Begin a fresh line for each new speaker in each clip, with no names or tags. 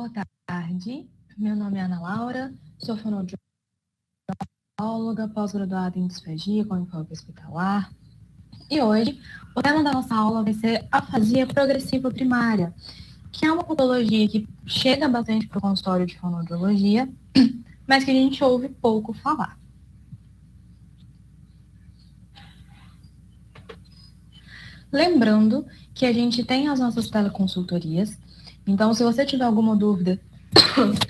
Boa tarde, meu nome é Ana Laura, sou fonoaudióloga, pós-graduada em disfagia com enfoque hospitalar. E hoje, o tema da nossa aula vai ser afasia progressiva primária, que é uma patologia que chega bastante para o consultório de fonoaudiologia, mas que a gente ouve pouco falar. Lembrando que a gente tem as nossas teleconsultorias, então se você tiver alguma dúvida,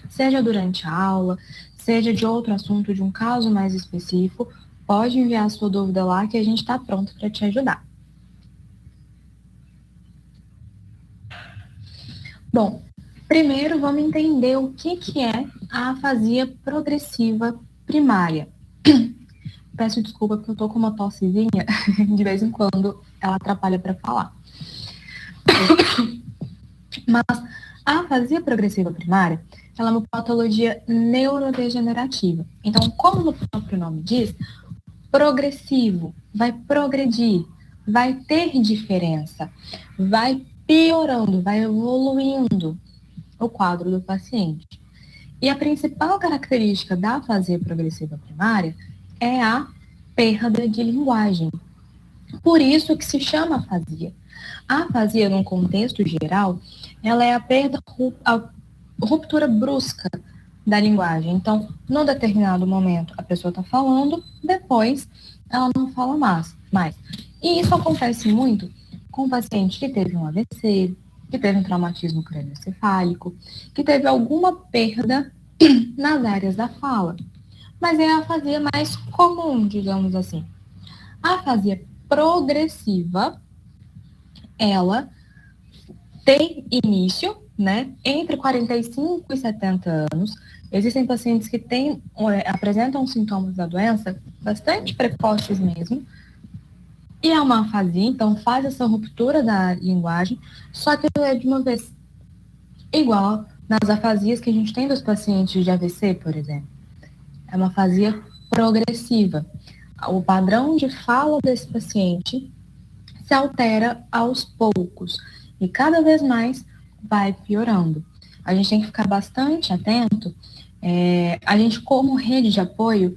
seja durante a aula, seja de outro assunto, de um caso mais específico, pode enviar a sua dúvida lá que a gente está pronto para te ajudar. Bom, primeiro vamos entender o que é a afasia progressiva primária. Peço desculpa porque eu tô com uma tossezinha, de vez em quando ela atrapalha para falar. Mas a afasia progressiva primária, ela é uma patologia neurodegenerativa. Então, como o próprio nome diz, progressivo, vai progredir, vai ter diferença, vai piorando, vai evoluindo o quadro do paciente. E a principal característica da afasia progressiva primária é a perda de linguagem. Por isso que se chama afasia. A afasia, num contexto geral, ela é a perda, a ruptura brusca da linguagem. Então, num determinado momento, a pessoa está falando, depois ela não fala mais. E isso acontece muito com o paciente que teve um AVC, que teve um traumatismo crânioencefálico, que teve alguma perda nas áreas da fala. Mas é a afasia mais comum, digamos assim. A afasia progressiva, ela tem início, né, entre 45 e 70 anos. Existem pacientes que apresentam sintomas da doença bastante precoces mesmo, e é uma afasia, então faz essa ruptura da linguagem, só que é de uma vez igual nas afasias que a gente tem dos pacientes de AVC, por exemplo. É uma afasia progressiva. O padrão de fala desse paciente se altera aos poucos e cada vez mais vai piorando. A gente tem que ficar bastante atento. A gente, como rede de apoio,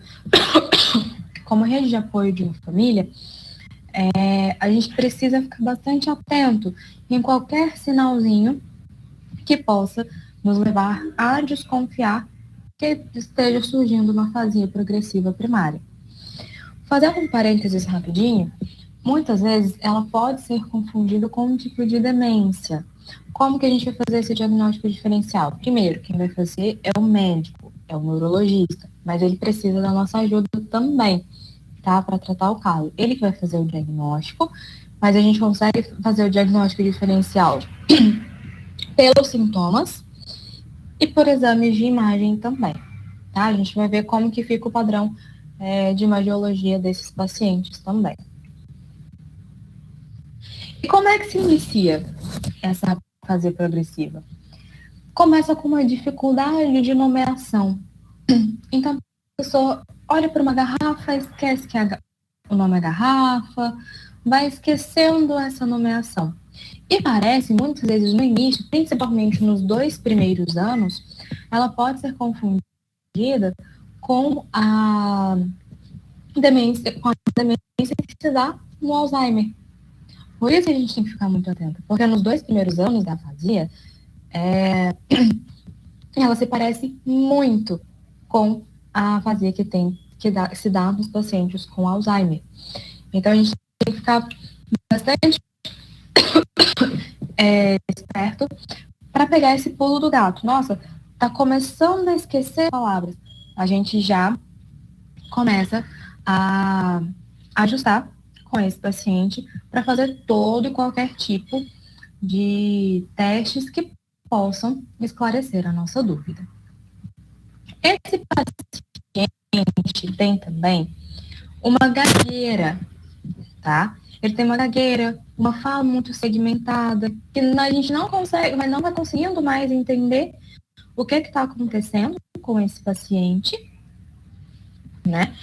de uma família, a gente precisa ficar bastante atento em qualquer sinalzinho que possa nos levar a desconfiar que esteja surgindo uma afasia progressiva primária. Fazendo um parênteses rapidinho, muitas vezes ela pode ser confundida com um tipo de demência. Como que a gente vai fazer esse diagnóstico diferencial? Primeiro, quem vai fazer é o médico, é o neurologista, mas ele precisa da nossa ajuda também, tá? Para tratar o caso. Ele que vai fazer o diagnóstico, mas a gente consegue fazer o diagnóstico diferencial pelos sintomas e por exames de imagem também, tá? A gente vai ver como que fica o padrão de imagiologia desses pacientes também. E como é que se inicia essa afasia progressiva? Começa com uma dificuldade de nomeação. Então, a pessoa olha para uma garrafa, esquece que o nome é garrafa, vai esquecendo essa nomeação. E parece, muitas vezes no início, principalmente nos 2 primeiros anos, ela pode ser confundida com a demência que se dá no Alzheimer. Por isso a gente tem que ficar muito atento, porque nos 2 primeiros anos da afasia, ela se parece muito com a afasia que se dá nos pacientes com Alzheimer. Então a gente tem que ficar bastante esperto para pegar esse pulo do gato. Nossa, tá começando a esquecer palavras. A gente já começa a ajustar com esse paciente para fazer todo e qualquer tipo de testes que possam esclarecer a nossa dúvida. Esse paciente tem também uma gagueira, tá? Ele tem uma gagueira, uma fala muito segmentada, que a gente não consegue, mas não vai conseguindo mais entender o que está acontecendo com esse paciente, né?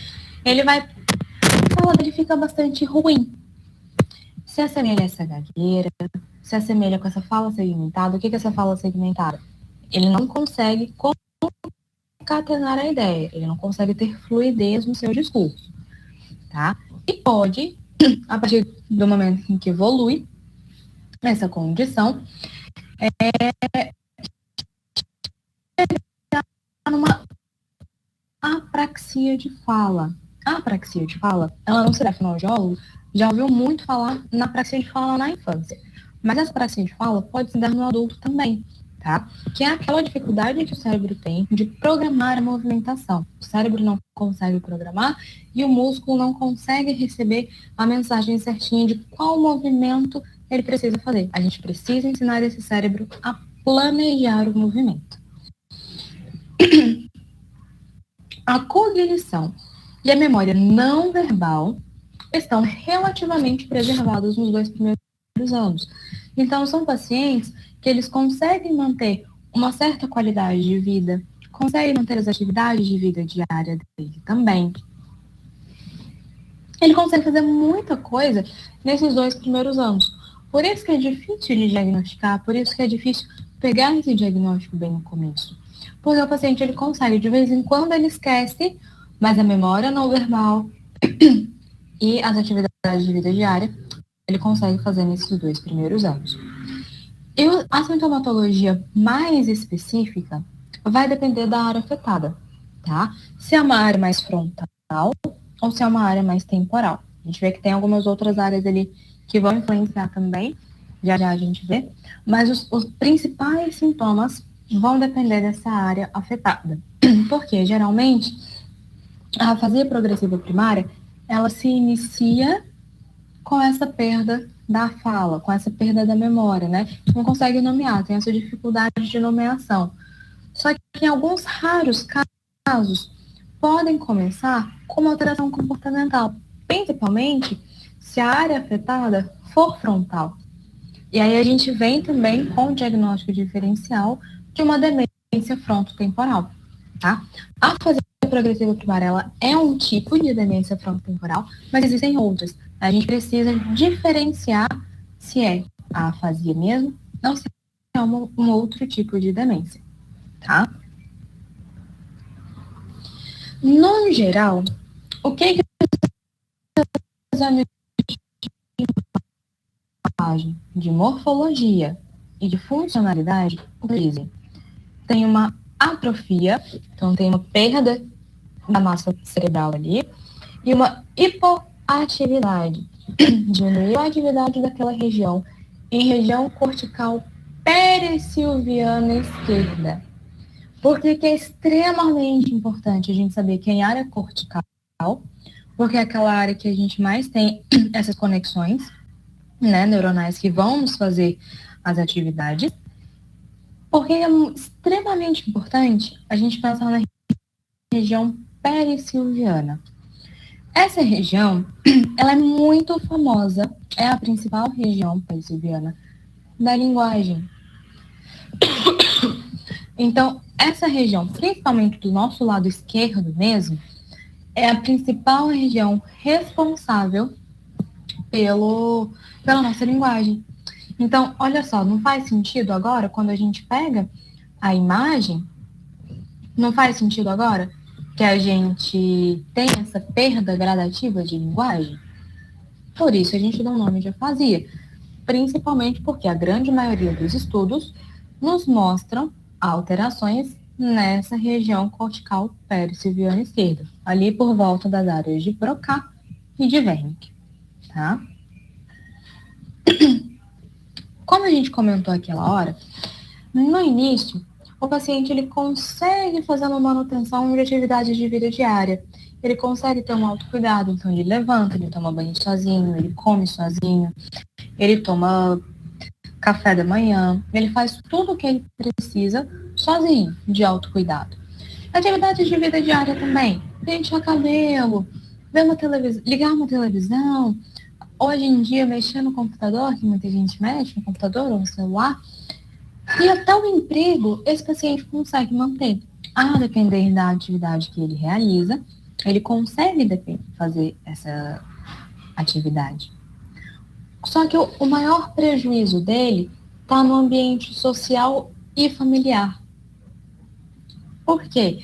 A fala dele fica bastante ruim. Se assemelha a essa gagueira, se assemelha com essa fala segmentada. O que é essa fala segmentada? Ele não consegue concatenar a ideia, ele não consegue ter fluidez no seu discurso, tá? E pode, a partir do momento em que evolui essa condição, numa apraxia de fala. A apraxia de fala, ela não se dá fonoaudiólogo, já ouviu muito falar na apraxia de fala na infância. Mas essa apraxia de fala pode se dar no adulto também, tá? Que é aquela dificuldade que o cérebro tem de programar a movimentação. O cérebro não consegue programar e o músculo não consegue receber a mensagem certinha de qual movimento ele precisa fazer. A gente precisa ensinar esse cérebro a planejar o movimento. A cognição e a memória não verbal estão relativamente preservados nos 2 primeiros anos. Então, são pacientes que eles conseguem manter uma certa qualidade de vida, conseguem manter as atividades de vida diária dele também. Ele consegue fazer muita coisa nesses 2 primeiros anos. Por isso que é difícil de diagnosticar, por isso que é difícil pegar esse diagnóstico bem no começo. Porque o paciente, ele consegue, de vez em quando ele esquece, mas a memória não verbal e as atividades de vida diária, ele consegue fazer nesses 2 primeiros anos. E a sintomatologia mais específica vai depender da área afetada, tá? Se é uma área mais frontal ou se é uma área mais temporal. A gente vê que tem algumas outras áreas ali que vão influenciar também, já já a gente vê, mas os principais sintomas vão depender dessa área afetada. Porque, geralmente, a afasia progressiva primária, ela se inicia com essa perda da fala, com essa perda da memória, né? Não consegue nomear, tem essa dificuldade de nomeação. Só que em alguns raros casos, podem começar com uma alteração comportamental, principalmente se a área afetada for frontal. E aí a gente vem também com o diagnóstico diferencial de uma demência frontotemporal, tá? A afasia progressiva primária, ela é um tipo de demência frontotemporal, mas existem outras. A gente precisa diferenciar se é a afasia mesmo, ou se é um outro tipo de demência, tá? No geral, o que os exames de morfologia e de funcionalidade dizem? Tem uma atrofia, então tem uma perda da massa cerebral ali, e uma hipoatividade. Diminuiu a atividade daquela região em região cortical perissilviana esquerda. Por que é extremamente importante a gente saber que em área cortical, porque é aquela área que a gente mais tem essas conexões, né, neuronais que vão nos fazer as atividades, porque é extremamente importante a gente pensar na região perissilviana. Essa região, ela é muito famosa, é a principal região perissilviana da linguagem. Então, essa região, principalmente do nosso lado esquerdo mesmo, é a principal região responsável pela nossa linguagem. Então, olha só, não faz sentido agora, quando a gente pega a imagem, não faz sentido agora que a gente tem essa perda gradativa de linguagem? Por isso a gente dá o nome de afasia, principalmente porque a grande maioria dos estudos nos mostram alterações nessa região cortical perissilviana esquerda, ali por volta das áreas de Broca e de Wernicke, tá? Como a gente comentou aquela hora, no início, o paciente ele consegue fazer uma manutenção de atividades de vida diária. Ele consegue ter um autocuidado, então ele levanta, ele toma banho sozinho, ele come sozinho, ele toma café da manhã, ele faz tudo o que ele precisa sozinho, de autocuidado. Atividades de vida diária também, pentear cabelo, ver uma televisão, ligar uma televisão, hoje em dia mexer no computador, que muita gente mexe no computador ou no celular, e até o emprego, esse paciente consegue manter. A depender da atividade que ele realiza, ele consegue fazer essa atividade. Só que o maior prejuízo dele está no ambiente social e familiar. Por quê?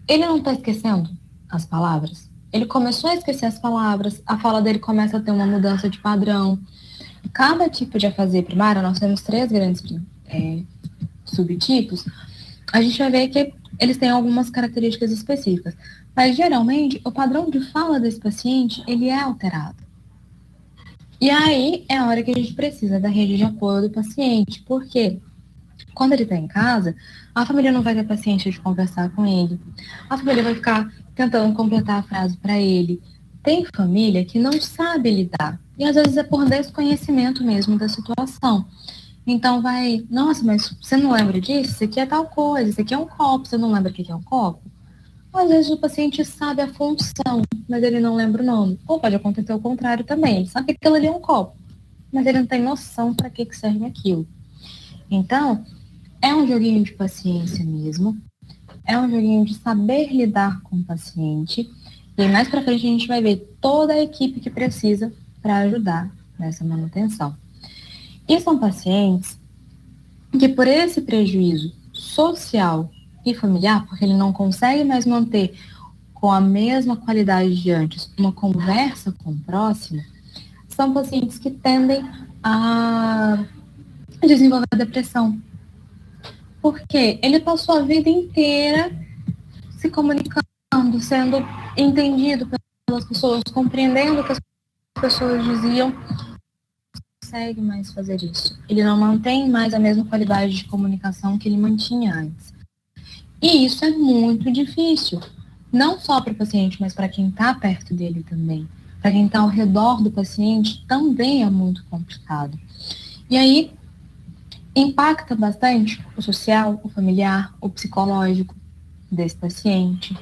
Ele não está esquecendo as palavras. Ele começou a esquecer as palavras, a fala dele começa a ter uma mudança de padrão. Cada tipo de afasia primária, nós temos 3 grandes subtipos, a gente vai ver que eles têm algumas características específicas. Mas, geralmente, o padrão de fala desse paciente, ele é alterado. E aí é a hora que a gente precisa da rede de apoio do paciente. Por quê? Quando ele está em casa, a família não vai ter paciência de conversar com ele. A família vai ficar tentando completar a frase para ele. Tem família que não sabe lidar. E às vezes é por desconhecimento mesmo da situação. Então vai, nossa, mas você não lembra disso? Isso aqui é tal coisa, isso aqui é um copo, você não lembra o que é um copo? Às vezes o paciente sabe a função, mas ele não lembra o nome. Ou pode acontecer o contrário também, ele sabe que aquilo ali é um copo, mas ele não tem noção para que serve aquilo. Então, é um joguinho de paciência mesmo, é um joguinho de saber lidar com o paciente, e mais para frente a gente vai ver toda a equipe que precisa para ajudar nessa manutenção. E são pacientes que, por esse prejuízo social e familiar, porque ele não consegue mais manter com a mesma qualidade de antes uma conversa com o próximo, são pacientes que tendem a desenvolver depressão. Porque ele passou a vida inteira se comunicando, sendo entendido pelas pessoas, compreendendo o que as pessoas diziam, consegue mais fazer isso. Ele não mantém mais a mesma qualidade de comunicação que ele mantinha antes. E isso é muito difícil. Não só para o paciente, mas para quem está perto dele também. Para quem está ao redor do paciente também é muito complicado. E aí, impacta bastante o social, o familiar, o psicológico desse paciente.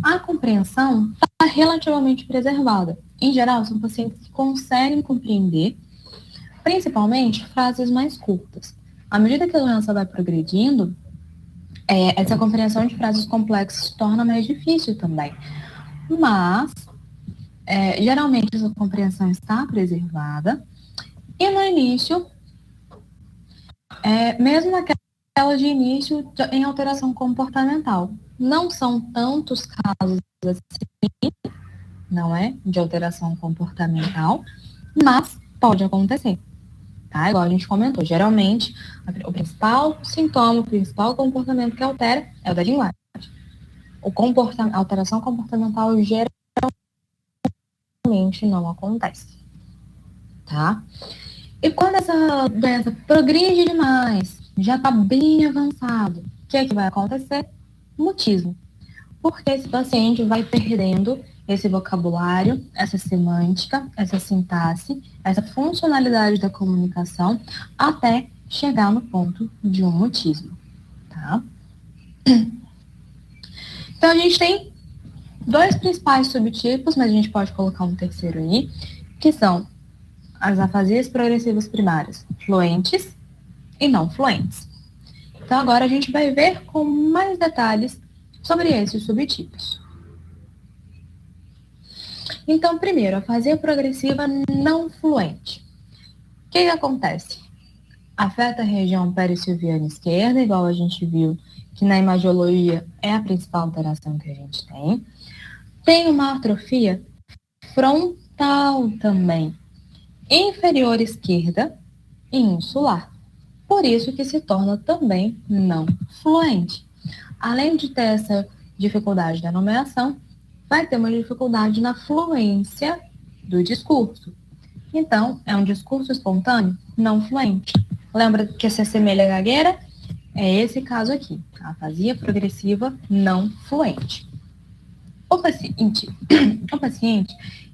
A compreensão está relativamente preservada. Em geral, são pacientes que conseguem compreender principalmente frases mais curtas. À medida que a doença vai progredindo, essa compreensão de frases complexas se torna mais difícil também. Mas, geralmente, essa compreensão está preservada. E no início, mesmo naquela de início em alteração comportamental, não são tantos casos assim, não é? De alteração comportamental, mas pode acontecer. Tá? Igual a gente comentou, geralmente o principal sintoma, o principal comportamento que altera é o da linguagem. A alteração comportamental geralmente não acontece. Tá? E quando essa doença progride demais, já está bem avançado, o que é que vai acontecer? Mutismo. Porque esse paciente vai perdendo esse vocabulário, essa semântica, essa sintaxe, essa funcionalidade da comunicação, até chegar no ponto de um mutismo, tá? Então, a gente tem 2 principais subtipos, mas a gente pode colocar um terceiro aí, que são as afasias progressivas primárias, fluentes e não fluentes. Então, agora a gente vai ver com mais detalhes sobre esses subtipos. Então, primeiro, a afasia progressiva não fluente. O que acontece? Afeta a região perissilviana esquerda, igual a gente viu que na imagiologia é a principal alteração que a gente tem. Tem uma atrofia frontal também, inferior esquerda e insular. Por isso que se torna também não fluente. Além de ter essa dificuldade da nomeação, vai ter uma dificuldade na fluência do discurso. Então, é um discurso espontâneo não fluente. Lembra que se assemelha à gagueira? É esse caso aqui, a afasia progressiva não fluente. O paciente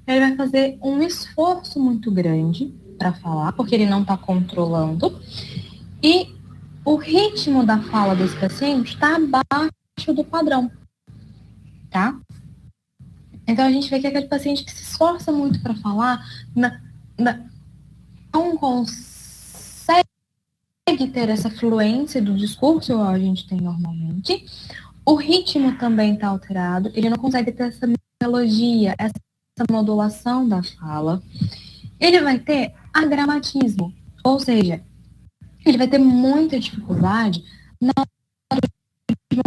ele vai fazer um esforço muito grande para falar, porque ele não está controlando, e o ritmo da fala desse paciente está abaixo do padrão, tá? Então, a gente vê que aquele paciente que se esforça muito para falar, não consegue ter essa fluência do discurso, igual a gente tem normalmente. O ritmo também está alterado, ele não consegue ter essa melodia, essa modulação da fala. Ele vai ter agramatismo, ou seja, ele vai ter muita dificuldade na hora de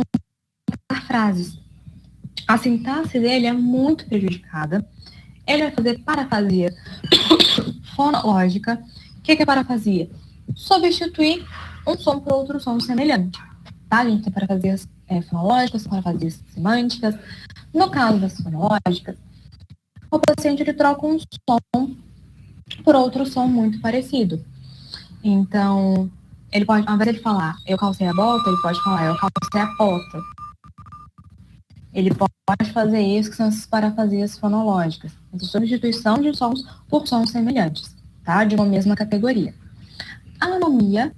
frases. A sintaxe dele é muito prejudicada. Ele vai fazer parafasia fonológica. O que é parafasia? Substituir um som por outro som semelhante. Tá? A gente tem parafasias fonológicas, parafasias semânticas. No caso das fonológicas, o paciente ele troca um som por outro som muito parecido. Então, ele pode, ao invés de falar eu calcei a bota, ele pode falar eu calcei a bota. Ele pode fazer isso, que são essas parafasias fonológicas. Essa substituição de sons por sons semelhantes, tá? De uma mesma categoria. A anomia,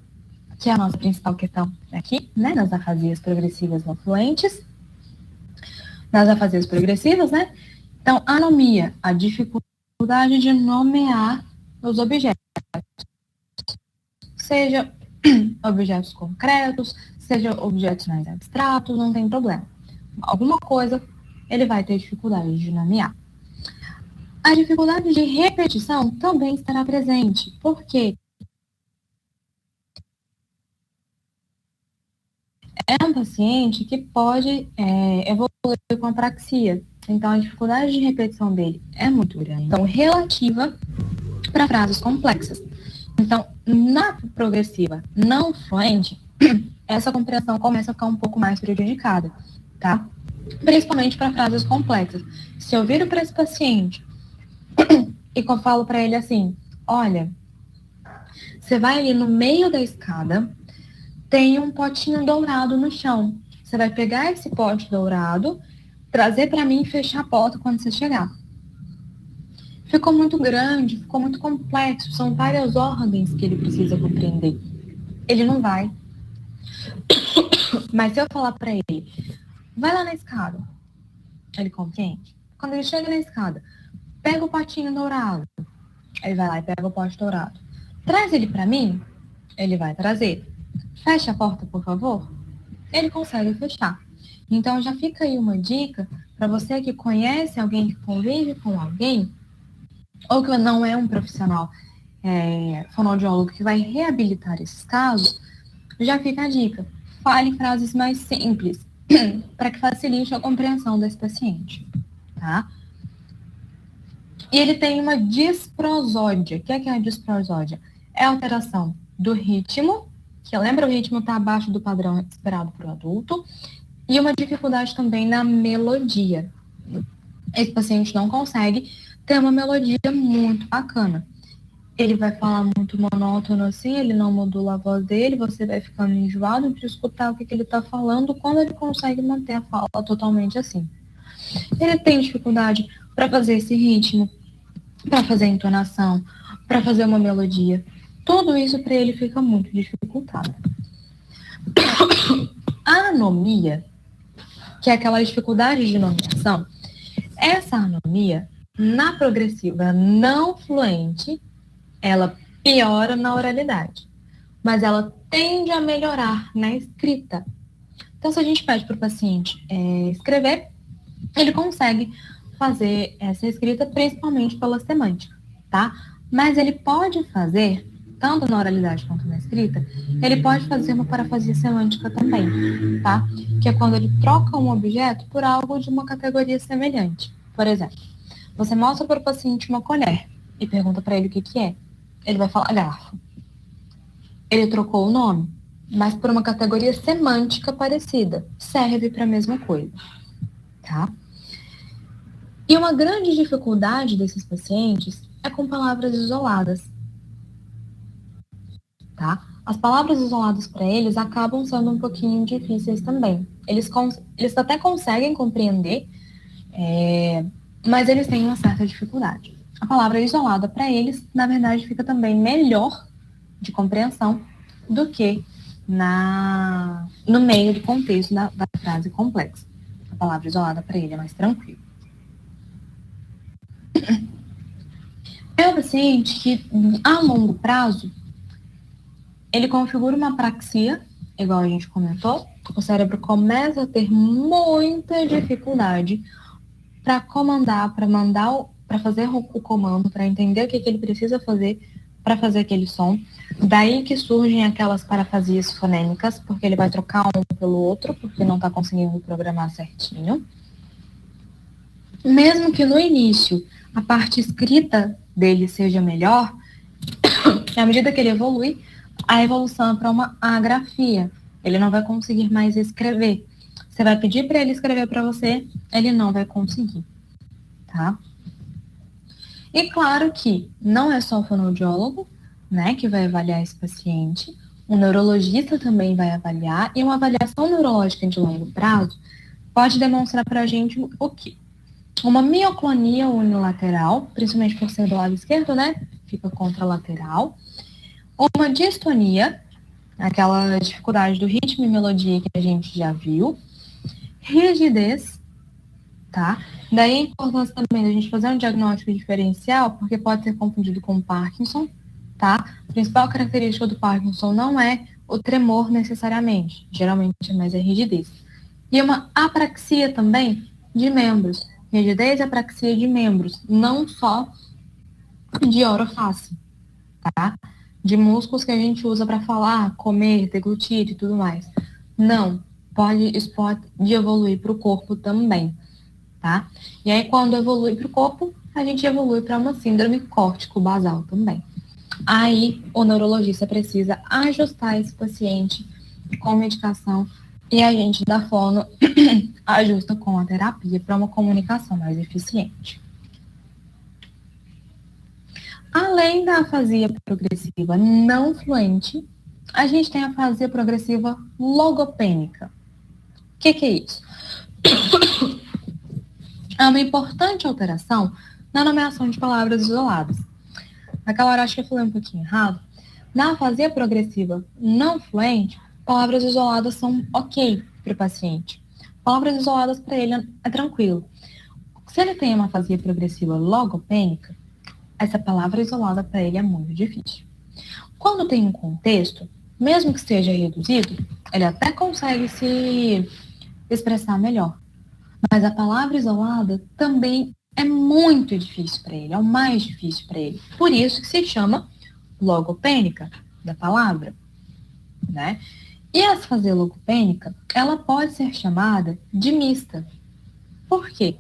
que é a nossa principal questão aqui, né? Nas afasias progressivas não fluentes. Nas afasias progressivas, né? Então, anomia, a dificuldade de nomear os objetos. Seja objetos concretos, seja objetos mais abstratos, não tem problema. Alguma coisa ele vai ter dificuldade de nomear. A dificuldade de repetição também estará presente. Por quê? É um paciente que pode evoluir com apraxia. Então, a dificuldade de repetição dele é muito grande. Então, relativa para frases complexas. Então, na progressiva não fluente, essa compreensão começa a ficar um pouco mais prejudicada, tá? Principalmente para frases complexas. Se eu viro para esse paciente e eu falo para ele assim, olha, você vai ali no meio da escada, tem um potinho dourado no chão. Você vai pegar esse pote dourado, trazer para mim e fechar a porta quando você chegar. Ficou muito grande, ficou muito complexo, são várias ordens que ele precisa compreender. Ele não vai. Mas se eu falar para ele, vai lá na escada, ele compreende. Quando ele chega na escada, pega o potinho dourado, ele vai lá e pega o pote dourado. Traz ele para mim, ele vai trazer. Fecha a porta, por favor. Ele consegue fechar. Então, já fica aí uma dica para você que conhece alguém, que convive com alguém, ou que não é um profissional fonoaudiólogo que vai reabilitar esses casos, já fica a dica. Fale frases mais simples, para que facilite a compreensão desse paciente, tá? E ele tem uma disprosódia. O que é a disprosódia? É a alteração do ritmo, que lembra, o ritmo está abaixo do padrão esperado para o adulto, e uma dificuldade também na melodia. Esse paciente não consegue ter uma melodia muito bacana. Ele vai falar muito monótono assim, ele não modula a voz dele, você vai ficando enjoado de escutar o que ele está falando quando ele consegue manter a fala totalmente assim. Ele tem dificuldade para fazer esse ritmo, para fazer a entonação, para fazer uma melodia. Tudo isso para ele fica muito dificultado. A anomia, que é aquela dificuldade de nomeação, essa anomia, na progressiva não fluente, ela piora na oralidade, mas ela tende a melhorar na escrita. Então, se a gente pede para o paciente escrever, ele consegue fazer essa escrita principalmente pela semântica, tá? Mas ele pode fazer, tanto na oralidade quanto na escrita, ele pode fazer uma parafasia semântica também, tá? Que é quando ele troca um objeto por algo de uma categoria semelhante. Por exemplo, você mostra para o paciente uma colher e pergunta para ele o que é. Ele vai falar garfo. Ele trocou o nome, mas por uma categoria semântica parecida. Serve para a mesma coisa, tá? E uma grande dificuldade desses pacientes é com palavras isoladas, tá? As palavras isoladas para eles acabam sendo um pouquinho difíceis também. Eles até conseguem compreender, mas eles têm uma certa dificuldade. A palavra isolada para eles, na verdade, fica também melhor de compreensão do que no meio do contexto da frase complexa. A palavra isolada para ele é mais tranquila. É um paciente que, a longo prazo, ele configura uma apraxia, igual a gente comentou. O cérebro começa a ter muita dificuldade para comandar, para fazer o comando, para entender o que ele precisa fazer para fazer aquele som. Daí que surgem aquelas parafasias fonêmicas, porque ele vai trocar um pelo outro, porque não está conseguindo programar certinho. Mesmo que no início a parte escrita dele seja melhor, à medida que ele evolui, a evolução é para uma agrafia. Ele não vai conseguir mais escrever. Você vai pedir para ele escrever para você, ele não vai conseguir, tá? E claro que não é só o fonoaudiólogo, né, que vai avaliar esse paciente, o neurologista também vai avaliar, e uma avaliação neurológica de longo prazo pode demonstrar para a gente o quê? Uma mioclonia unilateral, principalmente por ser do lado esquerdo, né, fica contralateral, uma distonia, aquela dificuldade do ritmo e melodia que a gente já viu, rigidez, tá? Daí a importância também da gente fazer um diagnóstico diferencial, porque pode ser confundido com Parkinson, tá? A principal característica do Parkinson não é o tremor necessariamente, geralmente é mais a rigidez. E uma apraxia também de membros, rigidez e apraxia de membros, não só de oroface, tá? De músculos que a gente usa para falar, comer, deglutir e tudo mais. Não, isso pode evoluir para o corpo também, tá? E aí, quando evolui para o corpo, a gente evolui para uma síndrome córtico-basal também. Aí, o neurologista precisa ajustar esse paciente com medicação e a gente da fono ajusta com a terapia para uma comunicação mais eficiente. Além da afasia progressiva não fluente, a gente tem a afasia progressiva logopênica. O que é isso? É uma importante alteração na nomeação de palavras isoladas. Naquela hora acho que eu falei um pouquinho errado. Na afasia progressiva não fluente, palavras isoladas são ok para o paciente. Palavras isoladas para ele é tranquilo. Se ele tem uma afasia progressiva logopênica, essa palavra isolada para ele é muito difícil. Quando tem um contexto, mesmo que esteja reduzido, ele até consegue se expressar melhor. Mas a palavra isolada também é muito difícil para ele, é o mais difícil para ele. Por isso que se chama logopênica da palavra, né? E a afasia logopênica, ela pode ser chamada de mista. Por quê?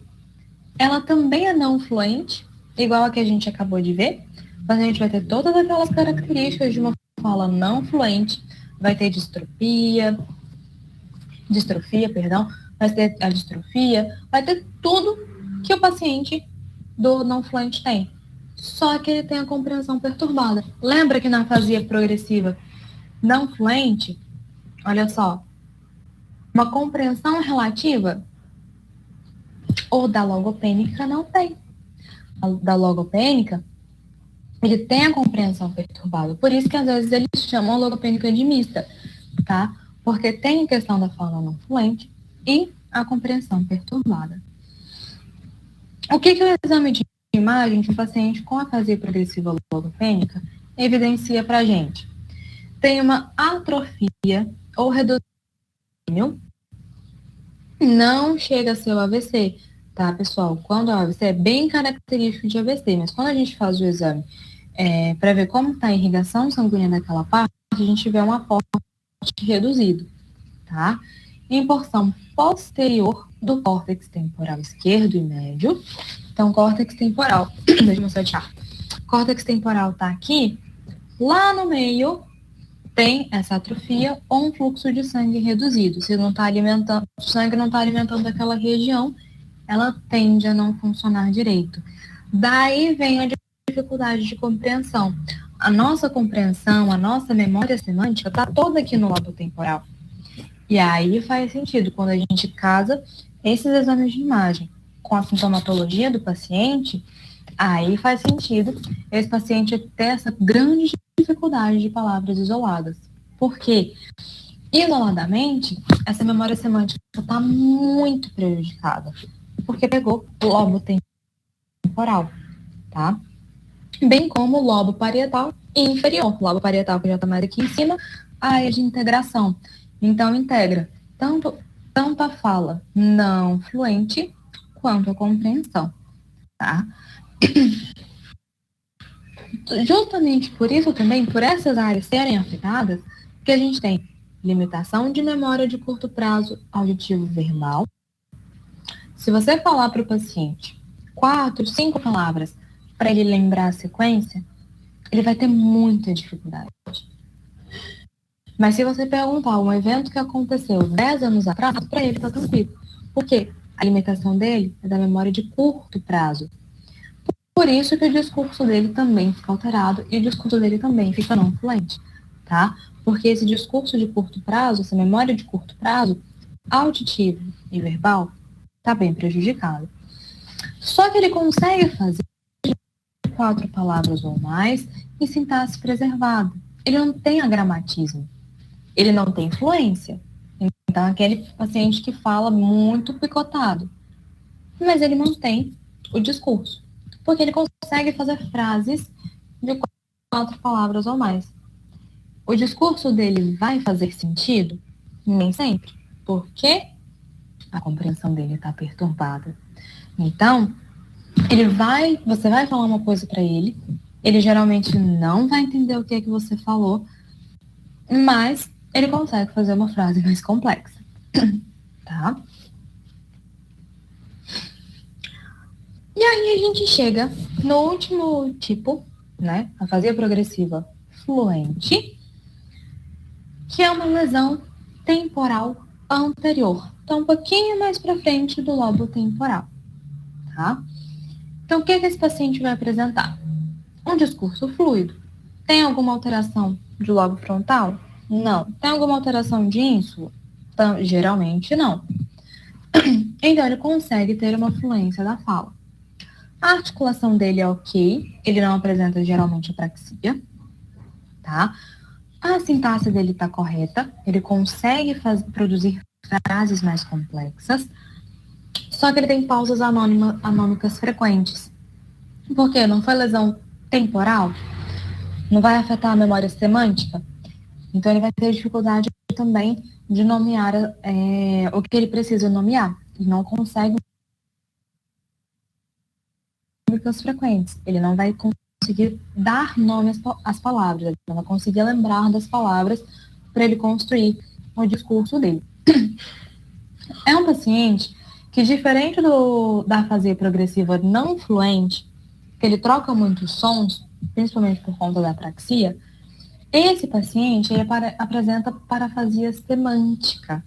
Ela também é não fluente, igual a que a gente acabou de ver, mas a gente vai ter todas aquelas características de uma fala não fluente, vai ter distrofia, vai ter a distrofia, vai ter tudo que o paciente do não fluente tem. Só que ele tem a compreensão perturbada. Lembra que na afasia progressiva não fluente, olha só, uma compreensão relativa, ou da logopênica não tem. Da logopênica, ele tem a compreensão perturbada. Por isso que às vezes eles chamam a logopênica de mista, tá? Porque tem a questão da fala não fluente e a compreensão perturbada. O que o exame de imagem de um paciente com afasia progressiva logopênica evidencia pra gente? Tem uma atrofia ou redução, não chega a ser o AVC, tá, pessoal? Quando o AVC é bem característico de AVC, mas quando a gente faz o exame para ver como está a irrigação sanguínea daquela parte, a gente vê um aporte reduzido, tá? Em porção posterior do córtex temporal esquerdo e médio. Então, córtex temporal, deixa eu mostrar aqui. Córtex temporal tá aqui, lá no meio tem essa atrofia ou um fluxo de sangue reduzido. Se não tá alimentando, o sangue não está alimentando aquela região, ela tende a não funcionar direito. Daí vem a dificuldade de compreensão. A nossa compreensão, a nossa memória semântica está toda aqui no lobo temporal. E aí faz sentido, quando a gente casa esses exames de imagem com a sintomatologia do paciente, aí faz sentido esse paciente ter essa grande dificuldade de palavras isoladas. Por quê? Isoladamente, essa memória semântica está muito prejudicada, porque pegou o lobo temporal, tá? Bem como o lobo parietal inferior. O lobo parietal que já está mais aqui em cima, a área de integração. Então, integra tanto a fala não fluente quanto a compreensão, tá? Justamente por isso também, por essas áreas serem afetadas, que a gente tem limitação de memória de curto prazo auditivo verbal. Se você falar para o paciente 4, 5 palavras para ele lembrar a sequência, ele vai ter muita dificuldade. Mas se você perguntar um evento que aconteceu 10 anos atrás, para ele tá tranquilo. Por quê? A limitação dele é da memória de curto prazo. Por isso que o discurso dele também fica alterado e o discurso dele também fica não fluente, tá? Porque esse discurso de curto prazo, essa memória de curto prazo, auditivo e verbal, tá bem prejudicado. Só que ele consegue fazer 4 palavras ou mais em sintaxe preservada. Ele não tem agramatismo. Ele não tem fluência. Então, aquele paciente que fala muito picotado. Mas ele mantém o discurso. Porque ele consegue fazer frases de 4 palavras ou mais. O discurso dele vai fazer sentido? Nem sempre. Porque a compreensão dele está perturbada. Então, você vai falar uma coisa para ele geralmente não vai entender o que é que você falou, mas ele consegue fazer uma frase mais complexa, tá? E aí a gente chega no último tipo, né? A afasia progressiva fluente, que é uma lesão temporal anterior. Então, um pouquinho mais para frente do lobo temporal, tá? Então, o que esse paciente vai apresentar? Um discurso fluido. Tem alguma alteração de lobo frontal? Não. Tem alguma alteração de ínsula? Então, geralmente não. Então, ele consegue ter uma fluência da fala. A articulação dele é ok, ele não apresenta geralmente apraxia, tá? A sintaxe dele está correta, ele consegue produzir frases mais complexas, só que ele tem pausas anômicas frequentes. Por quê? Não foi lesão temporal? Não vai afetar a memória semântica? Então, ele vai ter dificuldade também de nomear o que ele precisa nomear. Ele não consegue frequentes. Ele não vai conseguir dar nome às palavras. Ele não vai conseguir lembrar das palavras para ele construir o discurso dele. É um paciente que, diferente da afasia progressiva não fluente, que ele troca muitos sons, principalmente por conta da apraxia, esse paciente ele apresenta parafasia semântica.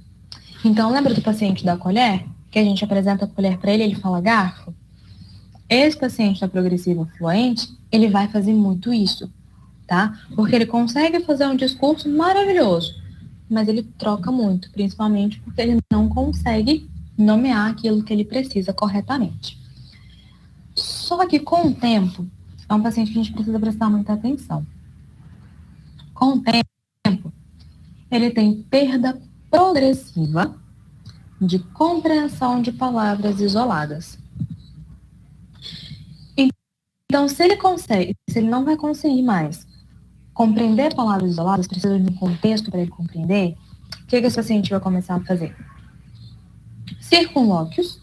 Então, lembra do paciente da colher? Que a gente apresenta a colher para ele fala garfo? Esse paciente da progressiva fluente, ele vai fazer muito isso, tá? Porque ele consegue fazer um discurso maravilhoso, mas ele troca muito, principalmente porque ele não consegue nomear aquilo que ele precisa corretamente. Só que com o tempo, é um paciente que a gente precisa prestar muita atenção. Com o tempo, ele tem perda progressiva de compreensão de palavras isoladas. Então, se ele não vai conseguir mais compreender palavras isoladas, precisa de um contexto para ele compreender, o que esse paciente vai começar a fazer? Circunlóquios,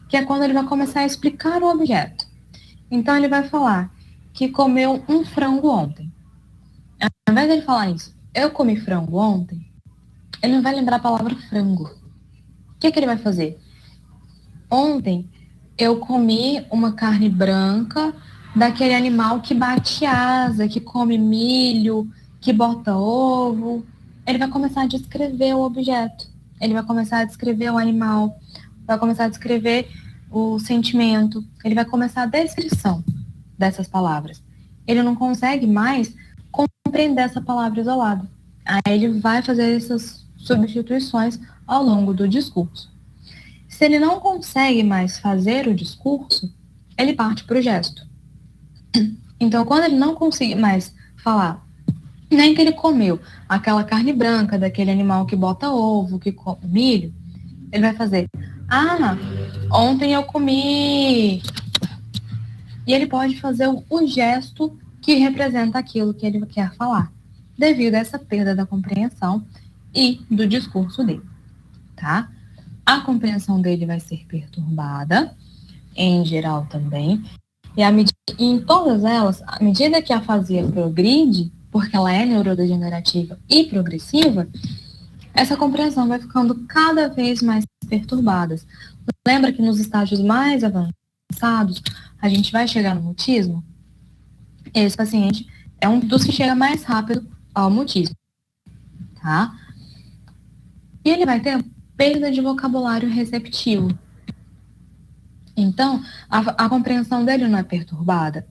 que é quando ele vai começar a explicar o objeto. Então, ele vai falar que comeu um frango ontem. Ao invés de ele falar isso, eu comi frango ontem, ele não vai lembrar a palavra frango. O que ele vai fazer? Ontem, eu comi uma carne branca daquele animal que bate asa, que come milho, que bota ovo. Ele vai começar a descrever o objeto. Ele vai começar a descrever o animal. Vai começar a descrever o sentimento. Ele vai começar a descrição dessas palavras. Ele não consegue mais compreender essa palavra isolada. Aí ele vai fazer essas substituições ao longo do discurso. Se ele não consegue mais fazer o discurso, ele parte para o gesto. Então, quando ele não conseguir mais falar, nem que ele comeu aquela carne branca daquele animal que bota ovo, que come milho, ele vai fazer, ontem eu comi. E ele pode fazer o gesto que representa aquilo que ele quer falar, devido a essa perda da compreensão e do discurso dele, tá? A compreensão dele vai ser perturbada, em geral também, E em todas elas, à medida que a afasia progride, porque ela é neurodegenerativa e progressiva, essa compreensão vai ficando cada vez mais perturbada. Lembra que nos estágios mais avançados, a gente vai chegar no mutismo? Esse paciente é um dos que chega mais rápido ao mutismo, tá? E ele vai ter perda de vocabulário receptivo. Então, a compreensão dele não é perturbada.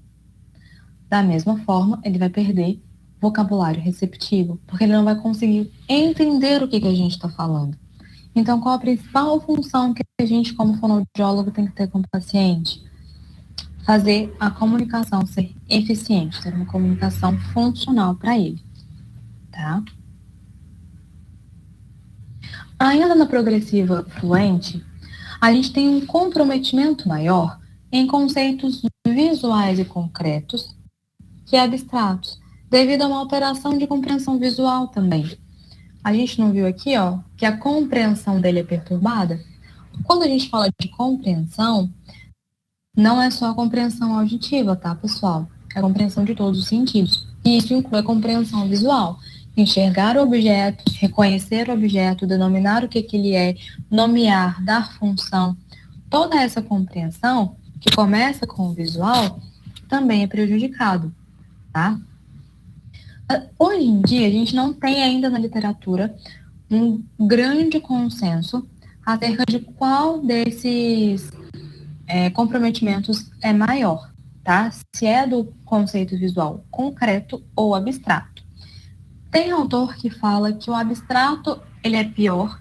Da mesma forma, ele vai perder vocabulário receptivo, porque ele não vai conseguir entender o que a gente está falando. Então, qual a principal função que a gente, como fonoaudiólogo, tem que ter com o paciente? Fazer a comunicação ser eficiente, ter uma comunicação funcional para ele, tá? Ainda na progressiva fluente, a gente tem um comprometimento maior em conceitos visuais e concretos que abstratos, devido a uma alteração de compreensão visual também. A gente não viu aqui, ó, que a compreensão dele é perturbada? Quando a gente fala de compreensão, não é só a compreensão auditiva, tá, pessoal? É a compreensão de todos os sentidos. E isso inclui a compreensão visual. Enxergar o objeto, reconhecer o objeto, denominar o que ele é, nomear, dar função. Toda essa compreensão, que começa com o visual, também é prejudicado, tá? Hoje em dia, a gente não tem ainda na literatura um grande consenso acerca de qual desses comprometimentos é maior, tá? Se é do conceito visual concreto ou abstrato. Tem autor que fala que o abstrato ele é pior,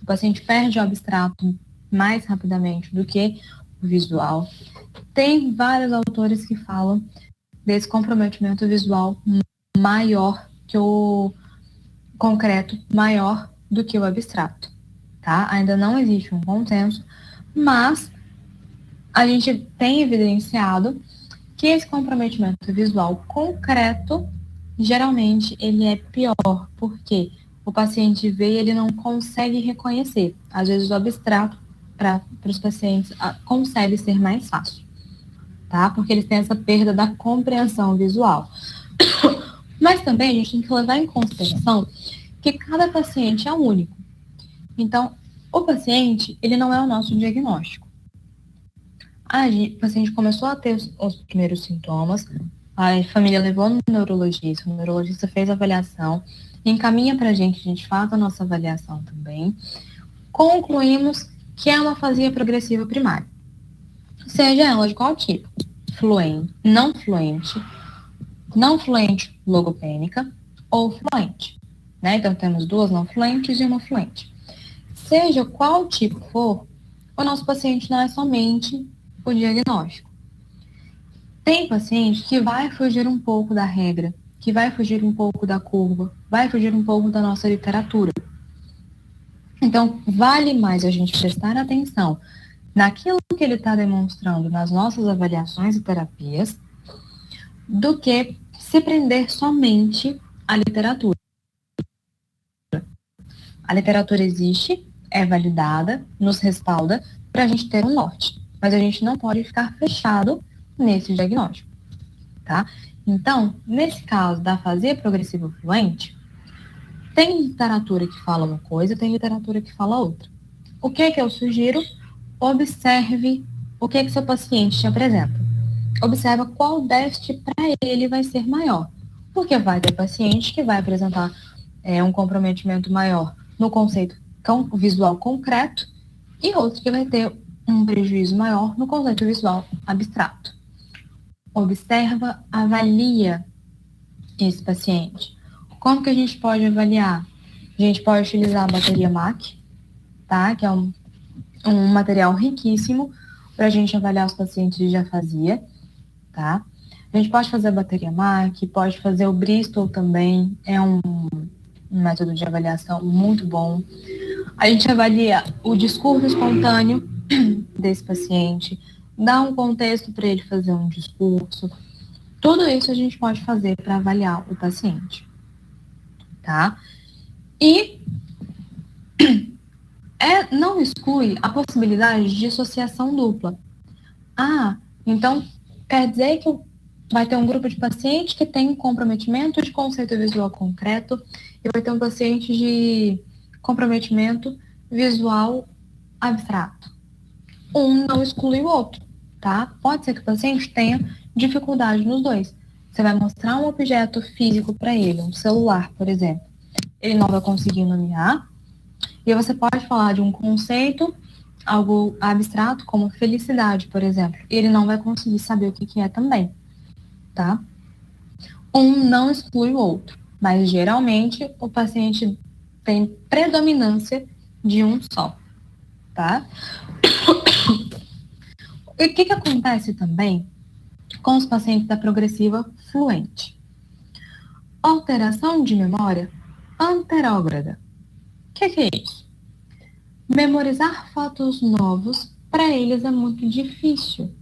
o paciente perde o abstrato mais rapidamente do que o visual. Tem vários autores que falam desse comprometimento visual maior que o concreto, maior do que o abstrato, tá? Ainda não existe um consenso, mas a gente tem evidenciado que esse comprometimento visual concreto, geralmente, ele é pior, porque o paciente vê e ele não consegue reconhecer. Às vezes, o abstrato, para os pacientes, consegue ser mais fácil, tá? Porque eles têm essa perda da compreensão visual. Mas também a gente tem que levar em consideração que cada paciente é único. Então, o paciente, ele não é o nosso diagnóstico. O paciente começou a ter os primeiros sintomas, a família levou no neurologista, o neurologista fez a avaliação, encaminha para a gente faz a nossa avaliação também. Concluímos que é uma afasia progressiva primária. Seja ela de qual tipo? Fluente, não fluente logopênica ou fluente, né? Então, temos duas não fluentes e uma fluente. Seja qual tipo for, o nosso paciente não é somente o diagnóstico. Tem paciente que vai fugir um pouco da regra, que vai fugir um pouco da curva, vai fugir um pouco da nossa literatura. Então, vale mais a gente prestar atenção naquilo que ele está demonstrando nas nossas avaliações e terapias, do que se prender somente à literatura. A literatura existe, é validada, nos respalda para a gente ter um norte, mas a gente não pode ficar fechado nesse diagnóstico, tá? Então, nesse caso da afasia progressiva fluente, tem literatura que fala uma coisa, tem literatura que fala outra. O que eu sugiro? Observe o que seu paciente te apresenta. Observa qual déficit para ele vai ser maior. Porque vai ter paciente que vai apresentar um comprometimento maior no conceito visual concreto e outro que vai ter um prejuízo maior no conceito visual abstrato. Observa, avalia esse paciente. Como que a gente pode avaliar? A gente pode utilizar a bateria MAC, tá? Que é um material riquíssimo para a gente avaliar os pacientes de afasia, tá? A gente pode fazer a bateria MAC, pode fazer o Bristol também, é um método de avaliação muito bom. A gente avalia o discurso espontâneo desse paciente, dá um contexto para ele fazer um discurso. Tudo isso a gente pode fazer para avaliar o paciente, tá? E não exclui a possibilidade de dissociação dupla. Então, quer dizer que vai ter um grupo de pacientes que tem um comprometimento de conceito visual concreto e vai ter um paciente de comprometimento visual abstrato. Um não exclui o outro, tá? Pode ser que o paciente tenha dificuldade nos dois. Você vai mostrar um objeto físico para ele, um celular, por exemplo. Ele não vai conseguir nomear. E você pode falar de um conceito, algo abstrato, como felicidade, por exemplo. E ele não vai conseguir saber o que é também, tá? Um não exclui o outro, mas geralmente o paciente tem predominância de um só, tá? E o que acontece também com os pacientes da progressiva fluente? Alteração de memória anterógrada. O que é isso? Memorizar fatos novos, para eles é muito difícil.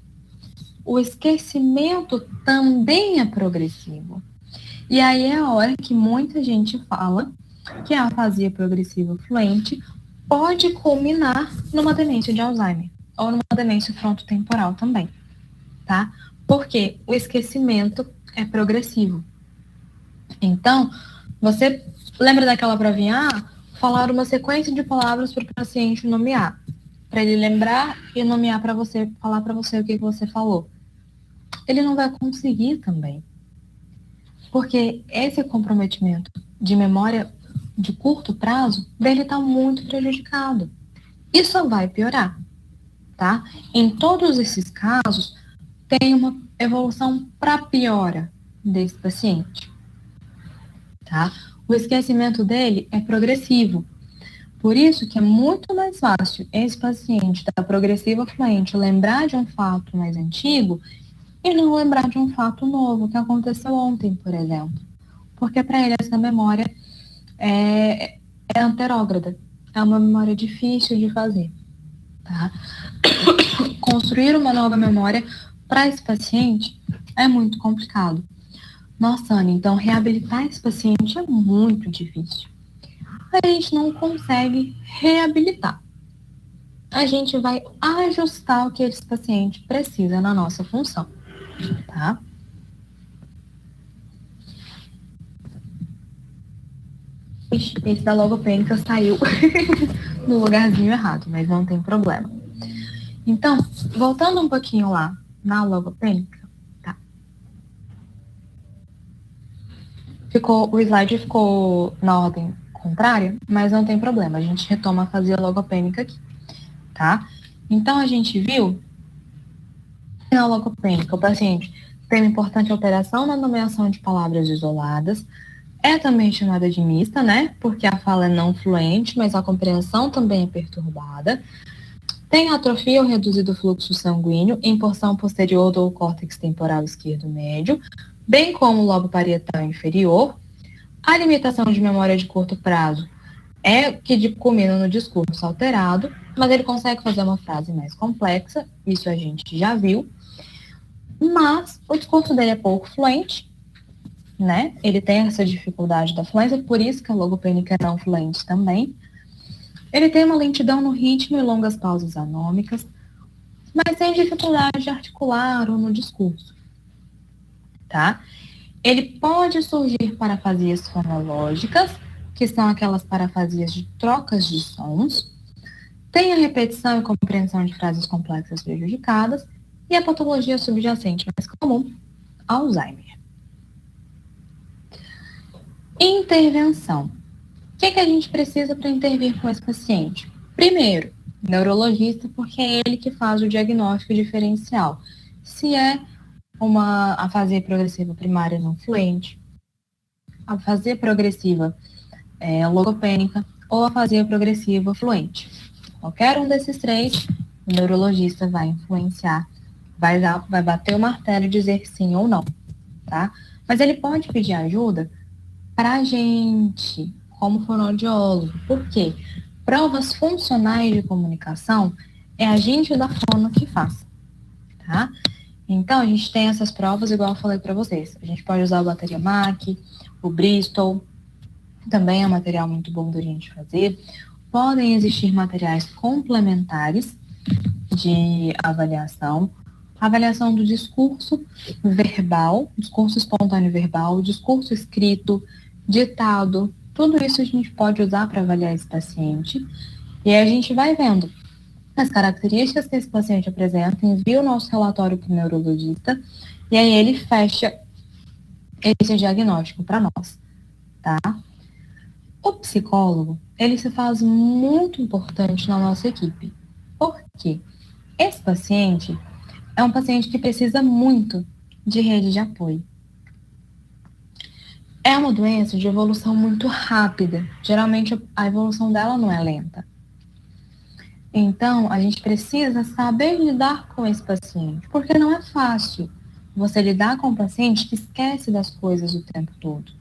O esquecimento também é progressivo. E aí é a hora que muita gente fala que a afasia progressiva fluente pode culminar numa demência de Alzheimer ou numa demência frontotemporal também, tá? Porque o esquecimento é progressivo. Então, você lembra daquela provinha? Falar uma sequência de palavras para o paciente nomear, para ele lembrar e nomear para você, falar para você o que você falou. Ele não vai conseguir também. Porque esse comprometimento de memória de curto prazo dele está muito prejudicado. E só vai piorar, tá? Em todos esses casos, tem uma evolução para piora desse paciente, tá? O esquecimento dele é progressivo. Por isso que é muito mais fácil esse paciente da progressiva fluente lembrar de um fato mais antigo e não lembrar de um fato novo que aconteceu ontem, por exemplo. Porque para ele essa memória é anterógrada. É uma memória difícil de fazer, tá? Construir uma nova memória para esse paciente é muito complicado. Nossa, Ana, então reabilitar esse paciente é muito difícil. A gente não consegue reabilitar. A gente vai ajustar o que esse paciente precisa na nossa função, tá? Esse da logopênica saiu no lugarzinho errado, mas não tem problema. Então, voltando um pouquinho lá na logopênica, tá? O slide ficou na ordem contrária, mas não tem problema, a gente retoma a fazer a logopênica aqui, tá? Então, a gente viu que na logopênica o paciente tem uma importante alteração na nomeação de palavras isoladas, é também chamada de mista, né? Porque a fala é não fluente, mas a compreensão também é perturbada. Tem atrofia ou reduzido fluxo sanguíneo em porção posterior do córtex temporal esquerdo médio, bem como o lobo parietal inferior. A limitação de memória de curto prazo é que culmina no discurso alterado, mas ele consegue fazer uma frase mais complexa, isso a gente já viu. Mas o discurso dele é pouco fluente, né? Ele tem essa dificuldade da fluência, por isso que a logopênica é não fluente também. Ele tem uma lentidão no ritmo e longas pausas anômicas, mas tem dificuldade de articular ou no discurso, tá? Ele pode surgir parafasias fonológicas, que são aquelas parafasias de trocas de sons, tem a repetição e compreensão de frases complexas prejudicadas e a patologia subjacente mais comum, Alzheimer. Intervenção. O que a gente precisa para intervir com esse paciente? Primeiro, neurologista, porque é ele que faz o diagnóstico diferencial. Se é uma afasia progressiva primária não fluente, afasia progressiva logopênica ou afasia progressiva fluente. Qualquer um desses três, o neurologista vai influenciar, vai bater o martelo e dizer sim ou não, tá? Mas ele pode pedir ajuda para a gente, como fonoaudiólogo. Por quê? Provas funcionais de comunicação é a gente da fono que faz, tá? Então, a gente tem essas provas, igual eu falei para vocês. A gente pode usar o bateria MAC, o Bristol, também é um material muito bom da gente fazer. Podem existir materiais complementares de avaliação. avaliação do discurso verbal, discurso espontâneo verbal, discurso escrito, ditado, tudo isso a gente pode usar para avaliar esse paciente. E aí a gente vai vendo as características que esse paciente apresenta, envia o nosso relatório para o neurologista, e aí ele fecha esse diagnóstico para nós, tá? O psicólogo, ele se faz muito importante na nossa equipe. Por quê? Esse paciente é um paciente que precisa muito de rede de apoio. É uma doença de evolução muito rápida. Geralmente a evolução dela não é lenta. Então, a gente precisa saber lidar com esse paciente, porque não é fácil você lidar com um paciente que esquece das coisas o tempo todo,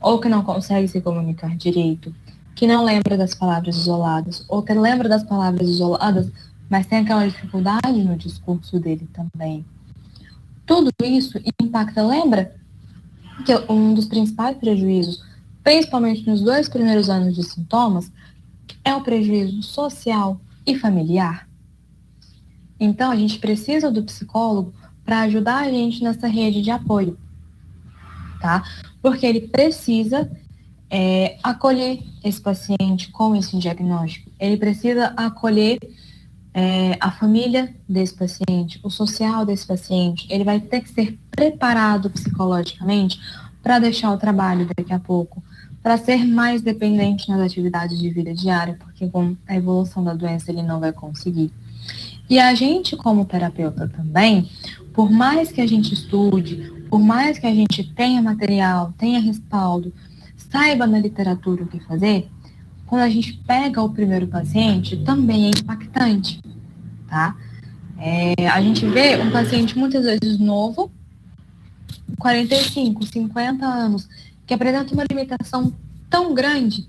ou que não consegue se comunicar direito, que não lembra das palavras isoladas, ou que lembra das palavras isoladas, mas tem aquela dificuldade no discurso dele também. Tudo isso impacta, lembra que um dos principais prejuízos, principalmente nos 2 primeiros anos de sintomas, é o prejuízo social e familiar. Então, a gente precisa do psicólogo para ajudar a gente nessa rede de apoio, tá? Porque ele precisa acolher esse paciente com esse diagnóstico. Ele precisa acolher a família desse paciente, o social desse paciente. Ele vai ter que ser preparado psicologicamente para deixar o trabalho daqui a pouco, para ser mais dependente nas atividades de vida diária, porque com a evolução da doença ele não vai conseguir. E a gente, como terapeuta também, por mais que a gente estude, por mais que a gente tenha material, tenha respaldo, saiba na literatura o que fazer, quando a gente pega o primeiro paciente, também é impactante, tá? A gente vê um paciente muitas vezes novo, 45, 50 anos, que apresenta uma limitação tão grande.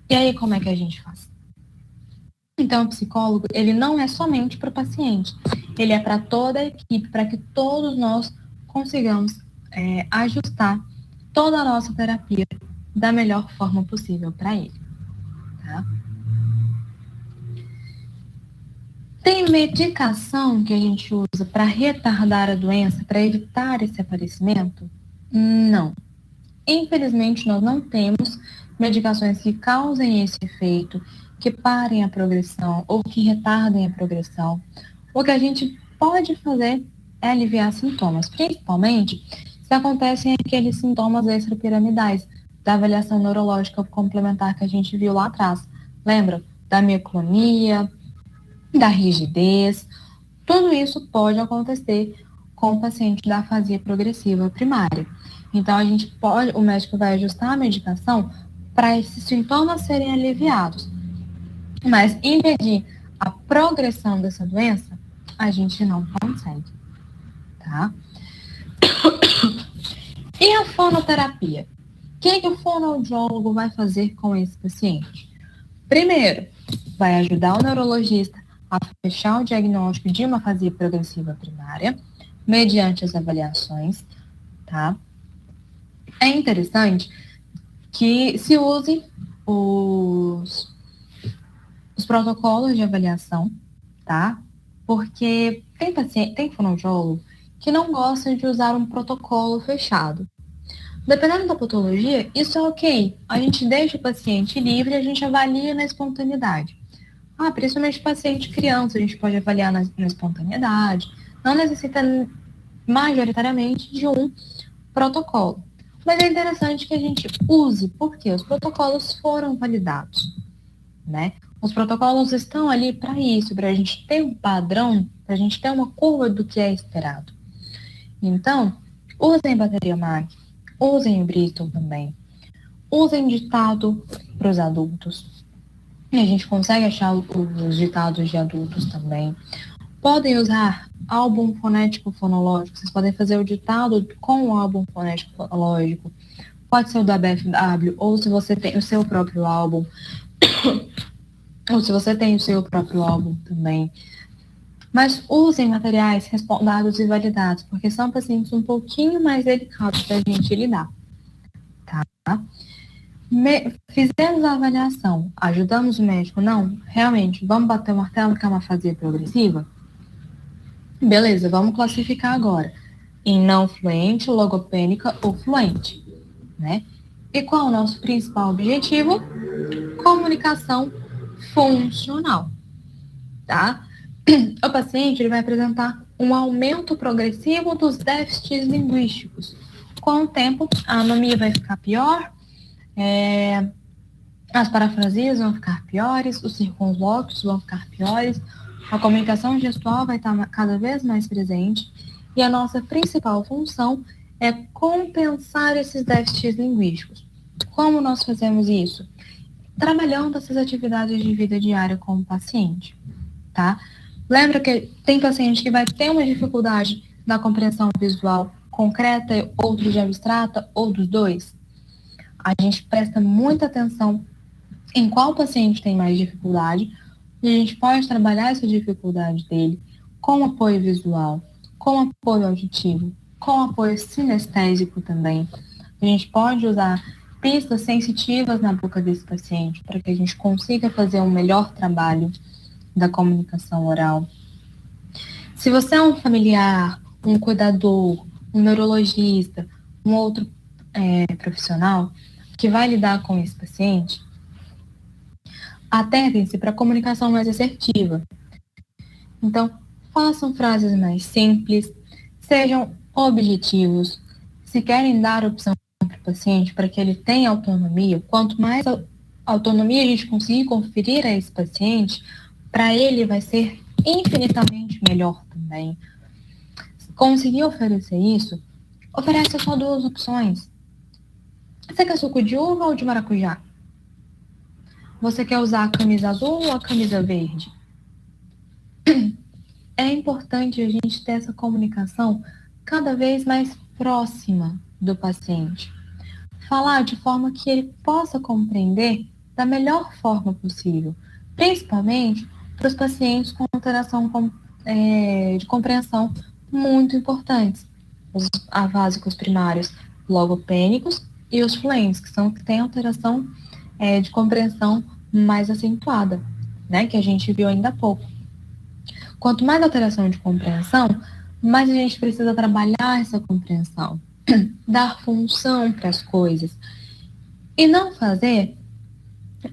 E aí, como é que a gente faz? Então, o psicólogo, ele não é somente para o paciente, ele é para toda a equipe, para que todos nós consigamos ajustar toda a nossa terapia da melhor forma possível para ele, tá? Tem medicação que a gente usa para retardar a doença, para evitar esse aparecimento? Não. Infelizmente, nós não temos medicações que causem esse efeito, que parem a progressão ou que retardem a progressão. O que a gente pode fazer é aliviar sintomas, principalmente se acontecem aqueles sintomas extrapiramidais da avaliação neurológica complementar que a gente viu lá atrás. Lembra? Da mioclonia, da rigidez. Tudo isso pode acontecer com o paciente da afasia progressiva primária. Então, o médico vai ajustar a medicação para esses sintomas serem aliviados. Mas impedir a progressão dessa doença, a gente não consegue, tá? E a fonoterapia? O que o fonoaudiólogo vai fazer com esse paciente? Primeiro, vai ajudar o neurologista a fechar o diagnóstico de uma afasia progressiva primária, mediante as avaliações, tá? É interessante que se use os protocolos de avaliação, tá? Porque tem fonoaudiólogo que não gosta de usar um protocolo fechado. Dependendo da patologia, isso é ok. A gente deixa o paciente livre e a gente avalia na espontaneidade. Principalmente paciente criança, a gente pode avaliar na espontaneidade. Não necessita majoritariamente de um protocolo. Mas é interessante que a gente use, porque os protocolos foram validados, né? Os protocolos estão ali para isso, para a gente ter um padrão, para a gente ter uma curva do que é esperado. Então, usem bateria MAC, usem o Bristol também, usem ditado para os adultos. E a gente consegue achar os ditados de adultos também. Podem usar álbum fonético fonológico, vocês podem fazer o ditado com o álbum fonético fonológico. Pode ser o da BFW, ou se você tem o seu próprio álbum, ou se você tem o seu próprio álbum também. Mas usem materiais respondados e validados, porque são pacientes um pouquinho mais delicados para a gente lidar, tá? Fizemos a avaliação, ajudamos o médico? Não, realmente, vamos bater o martelo que é uma afasia progressiva? Beleza, vamos classificar agora em não fluente, logopênica ou fluente, né? E qual é o nosso principal objetivo? Comunicação funcional, tá? O paciente ele vai apresentar um aumento progressivo dos déficits linguísticos. Com o tempo, a anomia vai ficar pior, as parafrasias vão ficar piores, os circunlóquios vão ficar piores, a comunicação gestual vai estar cada vez mais presente e a nossa principal função é compensar esses déficits linguísticos. Como nós fazemos isso? Trabalhando essas atividades de vida diária com o paciente, tá? Lembra que tem paciente que vai ter uma dificuldade na compreensão visual concreta, outro de abstrata, ou dos dois? A gente presta muita atenção em qual paciente tem mais dificuldade e a gente pode trabalhar essa dificuldade dele com apoio visual, com apoio auditivo, com apoio sinestésico também. A gente pode usar pistas sensitivas na boca desse paciente para que a gente consiga fazer um melhor trabalho da comunicação oral. Se você é um familiar, um cuidador, um neurologista, um outro profissional que vai lidar com esse paciente, atentem-se para a comunicação mais assertiva. Então, façam frases mais simples, sejam objetivos. Se querem dar opção para o paciente para que ele tenha autonomia, quanto mais autonomia a gente conseguir conferir a esse paciente, para ele vai ser infinitamente melhor também. Se conseguir oferecer isso, oferece só duas opções. Você quer suco de uva ou de maracujá? Você quer usar a camisa azul ou a camisa verde? É importante a gente ter essa comunicação cada vez mais próxima do paciente. Falar de forma que ele possa compreender da melhor forma possível, principalmente para os pacientes com alteração de compreensão muito importantes, os avásicos primários logopênicos e os fluentes, que têm alteração de compreensão mais acentuada, né, que a gente viu ainda há pouco. Quanto mais alteração de compreensão, mais a gente precisa trabalhar essa compreensão, dar função para as coisas e não fazer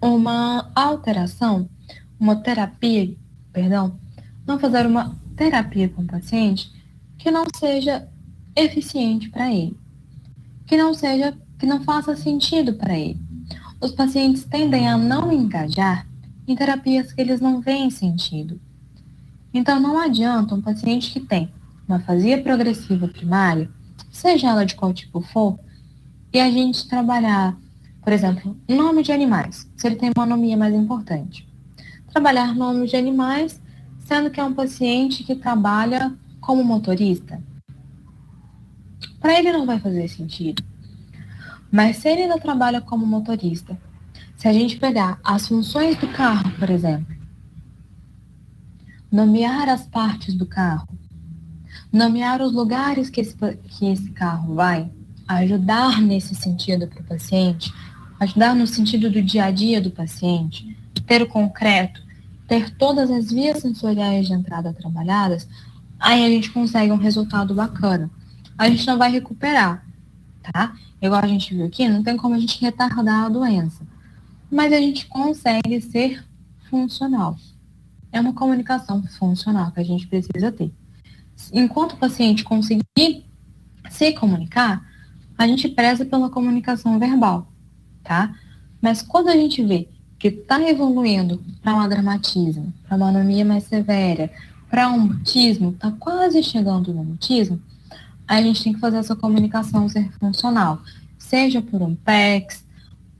uma alteração, não fazer uma terapia com o paciente que não seja eficiente para ele, que não faça sentido para ele. Os pacientes tendem a não engajar em terapias que eles não veem sentido. Então, não adianta um paciente que tem uma afasia progressiva primária, seja ela de qual tipo for, e a gente trabalhar, por exemplo, nome de animais, se ele tem uma anomia mais importante. Trabalhar nome de animais, sendo que é um paciente que trabalha como motorista. Para ele não vai fazer sentido. Mas se ele ainda trabalha como motorista, se a gente pegar as funções do carro, por exemplo, nomear as partes do carro, nomear os lugares que esse carro vai, ajudar nesse sentido para o paciente, ajudar no sentido do dia a dia do paciente, ter o concreto, ter todas as vias sensoriais de entrada trabalhadas, aí a gente consegue um resultado bacana. A gente não vai recuperar, tá? Igual a gente viu aqui, não tem como a gente retardar a doença, mas a gente consegue ser funcional. É uma comunicação funcional que a gente precisa ter. Enquanto o paciente conseguir se comunicar, a gente preza pela comunicação verbal, tá? Mas quando a gente vê que está evoluindo para um adramatismo, para uma anomia mais severa, para um mutismo, está quase chegando no mutismo, a gente tem que fazer essa comunicação ser funcional, seja por um PECS,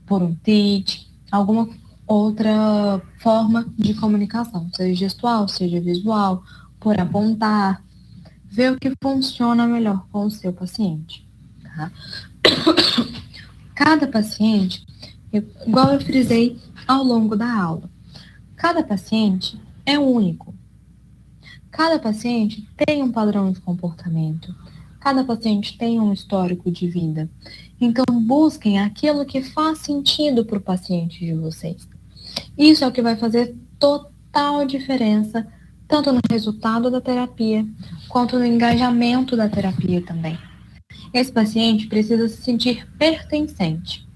por um TIT, alguma outra forma de comunicação, seja gestual, seja visual, por apontar, ver o que funciona melhor com o seu paciente. Tá? Cada paciente, igual eu frisei ao longo da aula, cada paciente é único. Cada paciente tem um padrão de comportamento. Cada paciente tem um histórico de vida. Então, busquem aquilo que faz sentido para o paciente de vocês. Isso é o que vai fazer total diferença tanto no resultado da terapia, quanto no engajamento da terapia também. Esse paciente precisa se sentir pertencente.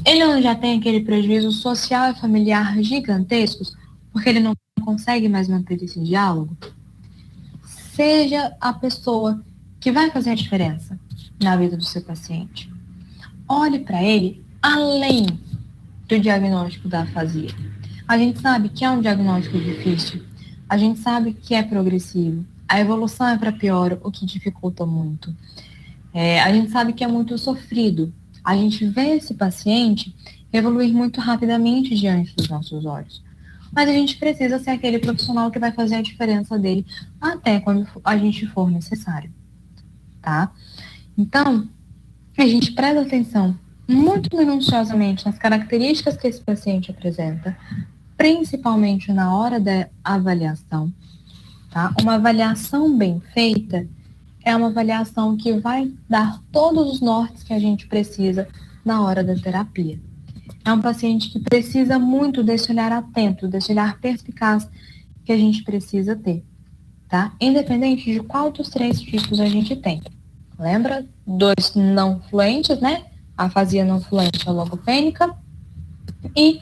Ele não já tem aquele prejuízo social e familiar gigantescos, porque ele não consegue mais manter esse diálogo? Seja a pessoa que vai fazer a diferença na vida do seu paciente. Olhe para ele além do diagnóstico da afasia. A gente sabe que é um diagnóstico difícil, a gente sabe que é progressivo, a evolução é para pior, o que dificulta muito. A gente sabe que é muito sofrido. A gente vê esse paciente evoluir muito rapidamente diante dos nossos olhos. Mas a gente precisa ser aquele profissional que vai fazer a diferença dele até quando a gente for necessário, tá? Então, a gente presta atenção muito minuciosamente nas características que esse paciente apresenta, principalmente na hora da avaliação, tá? Uma avaliação bem feita é uma avaliação que vai dar todos os nortes que a gente precisa na hora da terapia. É um paciente que precisa muito desse olhar atento, desse olhar perspicaz que a gente precisa ter, tá? Independente de qual dos 3 tipos a gente tem. Lembra? 2 não fluentes, né? A afasia não fluente, a logopênica, e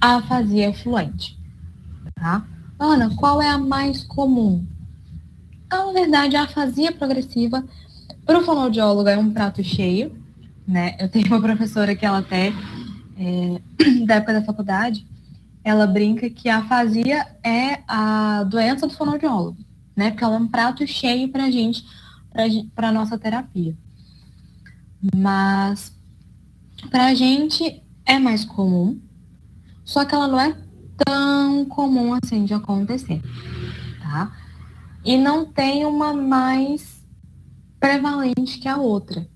a afasia fluente, tá? Ana, qual é a mais comum? Na verdade, a afasia progressiva, para o fonoaudiólogo, é um prato cheio, né? Eu tenho uma professora que ela até, da época da faculdade, ela brinca que a afasia é a doença do fonoaudiólogo, né? Porque ela é um prato cheio para a gente, para a nossa terapia. Mas, para a gente, é mais comum, só que ela não é tão comum assim de acontecer, tá? E não tem uma mais prevalente que a outra,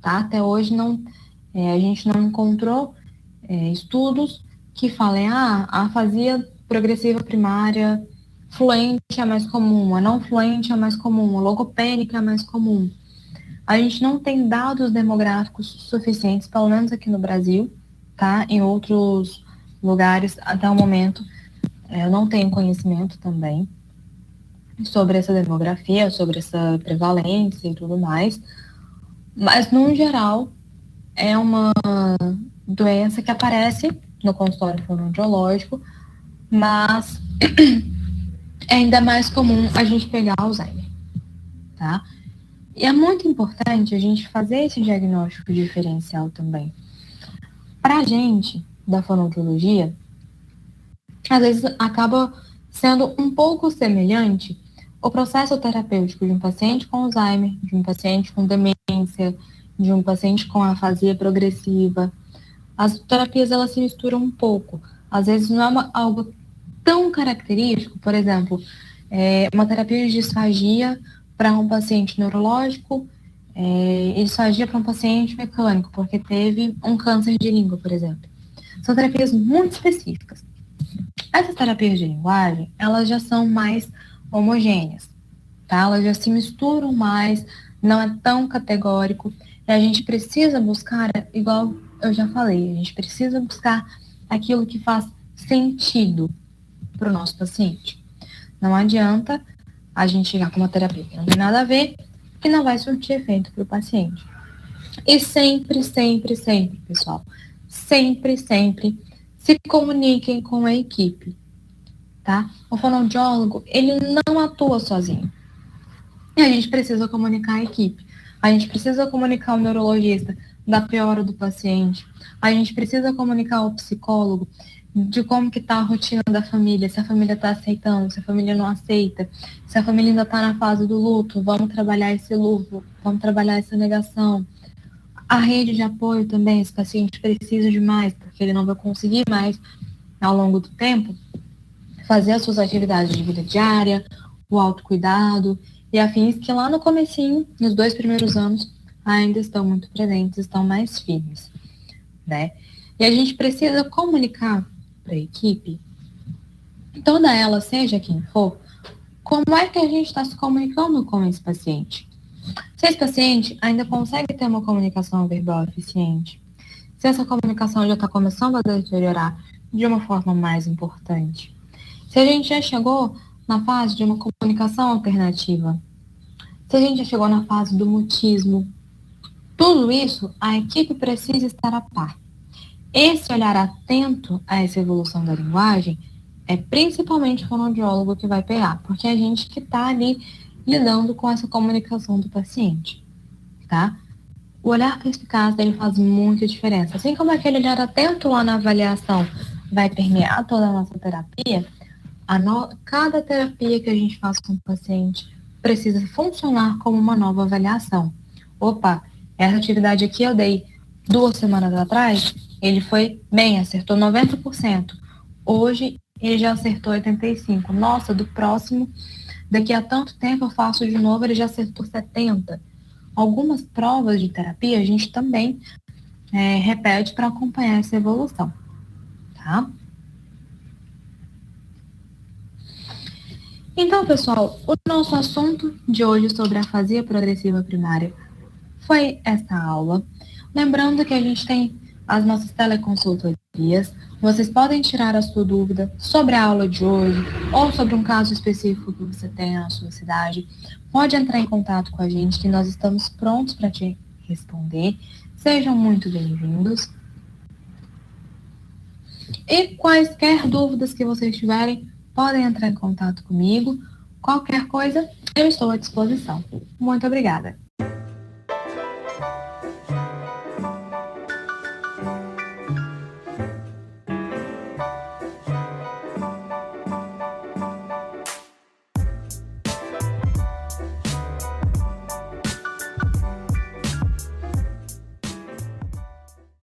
tá? Até hoje a gente não encontrou estudos que falem, a afasia progressiva primária fluente é mais comum, a não fluente é mais comum, a logopênica é mais comum. A gente não tem dados demográficos suficientes, pelo menos aqui no Brasil, tá? Em outros lugares, até o momento, eu não tenho conhecimento também sobre essa demografia, sobre essa prevalência e tudo mais. Mas, no geral, é uma doença que aparece no consultório fonoaudiológico, mas é ainda mais comum a gente pegar Alzheimer, tá? E é muito importante a gente fazer esse diagnóstico diferencial também. Para a gente, da fonoaudiologia, às vezes acaba sendo um pouco semelhante o processo terapêutico de um paciente com Alzheimer, de um paciente com demência, de um paciente com afasia progressiva. As terapias, elas se misturam um pouco. Às vezes não é algo tão característico, por exemplo, uma terapia de disfagia para um paciente neurológico e disfagia para um paciente mecânico, porque teve um câncer de língua, por exemplo. São terapias muito específicas. Essas terapias de linguagem, elas já são mais homogêneas, tá? Elas já se misturam mais, não é tão categórico. E a gente precisa buscar, igual eu já falei, a gente precisa buscar aquilo que faz sentido para o nosso paciente. Não adianta a gente chegar com uma terapia que não tem nada a ver, que não vai surtir efeito para o paciente. E sempre, sempre, sempre, pessoal, sempre, sempre se comuniquem com a equipe, tá? O fonoaudiólogo, ele não atua sozinho. E a gente precisa comunicar a equipe. A gente precisa comunicar o neurologista da piora do paciente. A gente precisa comunicar o psicólogo de como que tá a rotina da família, se a família está aceitando, se a família não aceita, se a família ainda está na fase do luto, vamos trabalhar esse luto, vamos trabalhar essa negação. A rede de apoio também, esse paciente precisa de mais, porque ele não vai conseguir mais, ao longo do tempo, fazer as suas atividades de vida diária, o autocuidado e afins que lá no comecinho, nos 2 primeiros anos, ainda estão muito presentes, estão mais firmes, né? E a gente precisa comunicar para a equipe, toda ela, seja quem for, como é que a gente está se comunicando com esse paciente. Se esse paciente ainda consegue ter uma comunicação verbal eficiente, se essa comunicação já está começando a deteriorar de uma forma mais importante, se a gente já chegou na fase de uma comunicação alternativa, se a gente já chegou na fase do mutismo, tudo isso a equipe precisa estar a par. Esse olhar atento a essa evolução da linguagem é principalmente o fonoaudiólogo que vai pegar, porque é a gente que está ali lidando com essa comunicação do paciente, tá? O olhar perspicaz dele faz muita diferença. Assim como aquele olhar atento lá na avaliação vai permear toda a nossa terapia, cada terapia que a gente faz com o paciente precisa funcionar como uma nova avaliação. Opa, essa atividade aqui eu dei 2 semanas atrás, ele foi bem, acertou 90%. Hoje ele já acertou 85%. Nossa, do próximo, daqui a tanto tempo eu faço de novo, ele já acertou 70%. Algumas provas de terapia a gente também repete para acompanhar essa evolução, tá? Então, pessoal, o nosso assunto de hoje sobre afasia progressiva primária foi essa aula. Lembrando que a gente tem as nossas teleconsultorias. Vocês podem tirar a sua dúvida sobre a aula de hoje ou sobre um caso específico que você tenha na sua cidade. Pode entrar em contato com a gente, que nós estamos prontos para te responder. Sejam muito bem-vindos. E quaisquer dúvidas que vocês tiverem, podem entrar em contato comigo. Qualquer coisa, eu estou à disposição. Muito obrigada.